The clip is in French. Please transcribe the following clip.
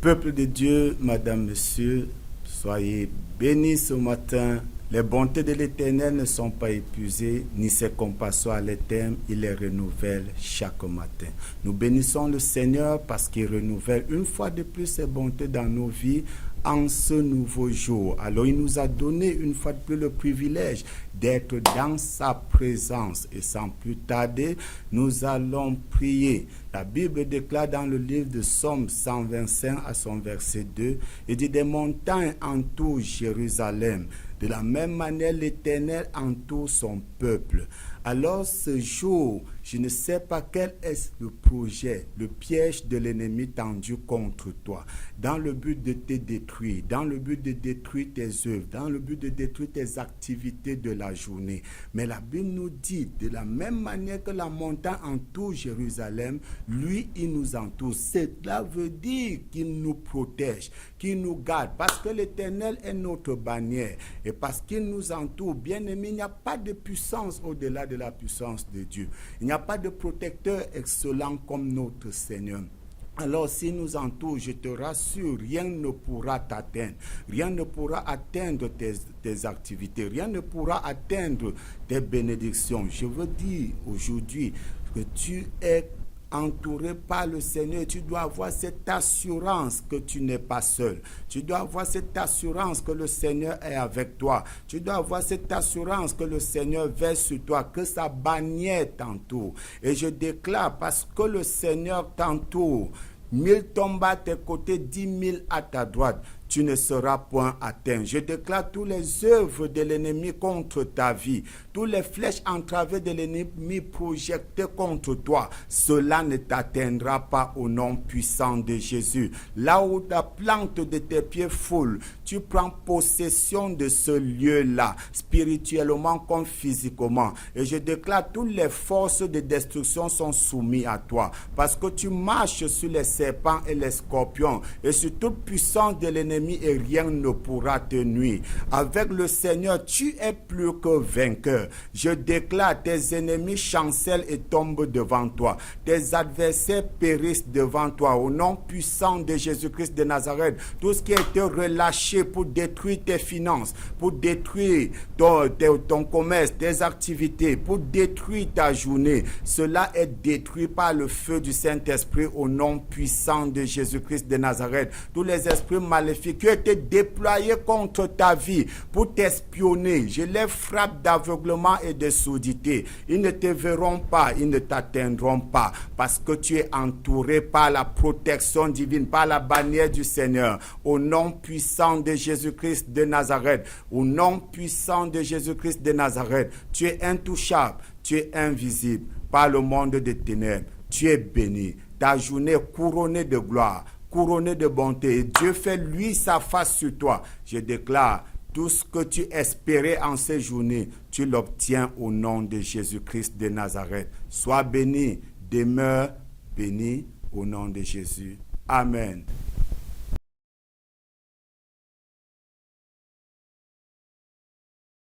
Peuple de Dieu, Madame, Monsieur, soyez bénis ce matin. Les bontés de l'Éternel ne sont pas épuisées, ni ses compassions à l'éternel, il les renouvelle chaque matin. Nous bénissons le Seigneur parce qu'il renouvelle une fois de plus ses bontés dans nos vies en ce nouveau jour. Alors il nous a donné une fois de plus le privilège d'être dans sa présence. Et sans plus tarder, nous allons prier. La Bible déclare dans le livre de Psaume 125 à son verset 2, il dit « Des montagnes entourent Jérusalem. De la même manière, l'Éternel entoure son peuple. » Alors ce jour, je ne sais pas quel est le projet, le piège de l'ennemi tendu contre toi, dans le but de te détruire, dans le but de détruire tes œuvres, dans le but de détruire tes activités de la journée. Mais la Bible nous dit, de la même manière que la montagne entoure Jérusalem, lui, il nous entoure. Cela veut dire qu'il nous protège, qu'il nous garde, parce que l'Éternel est notre bannière. Et parce qu'il nous entoure, bien aimé, il n'y a pas de puissance au-delà de la puissance de Dieu. Il n'y a pas de protecteur excellent comme notre Seigneur. Alors, s'il nous entoure, je te rassure, rien ne pourra t'atteindre. Rien ne pourra atteindre tes activités. Rien ne pourra atteindre tes bénédictions. Je veux dire aujourd'hui que tu es entouré par le Seigneur. Tu dois avoir cette assurance que tu n'es pas seul. Tu dois avoir cette assurance que le Seigneur est avec toi. Tu dois avoir cette assurance que le Seigneur veille sur toi, que sa bannière t'entoure. Et je déclare, parce que le Seigneur t'entoure, 1000 tombent à tes côtés, 10 000 à ta droite, tu ne seras point atteint. Je déclare tous les œuvres de l'ennemi contre ta vie, tous les flèches entravées de l'ennemi projetées contre toi, cela ne t'atteindra pas au nom puissant de Jésus. Là où la plante de tes pieds foule, tu prends possession de ce lieu-là, spirituellement comme physiquement. Et je déclare toutes les forces de destruction sont soumises à toi, parce que tu marches sur les serpents et les scorpions, et sur toute puissance de l'ennemi, et rien ne pourra te nuire. Avec le Seigneur, tu es plus que vainqueur. Je déclare, tes ennemis chancellent et tombent devant toi. Tes adversaires périssent devant toi. Au nom puissant de Jésus-Christ de Nazareth, tout ce qui a été relâché pour détruire tes finances, pour détruire ton commerce, tes activités, pour détruire ta journée, cela est détruit par le feu du Saint-Esprit au nom puissant de Jésus-Christ de Nazareth. Tous les esprits maléfiques qui ont été déployés contre ta vie pour t'espionner, je les frappe d'aveuglement et de surdité. Ils ne te verront pas, ils ne t'atteindront pas, parce que tu es entouré par la protection divine, par la bannière du Seigneur. Au nom puissant de Jésus-Christ de Nazareth, au nom puissant de Jésus-Christ de Nazareth, tu es intouchable, tu es invisible par le monde des ténèbres. Tu es béni, ta journée est couronnée de gloire, couronné de bonté, et Dieu fait lui sa face sur toi. Je déclare, tout ce que tu espérais en ces journées, tu l'obtiens au nom de Jésus-Christ de Nazareth. Sois béni, demeure béni au nom de Jésus. Amen.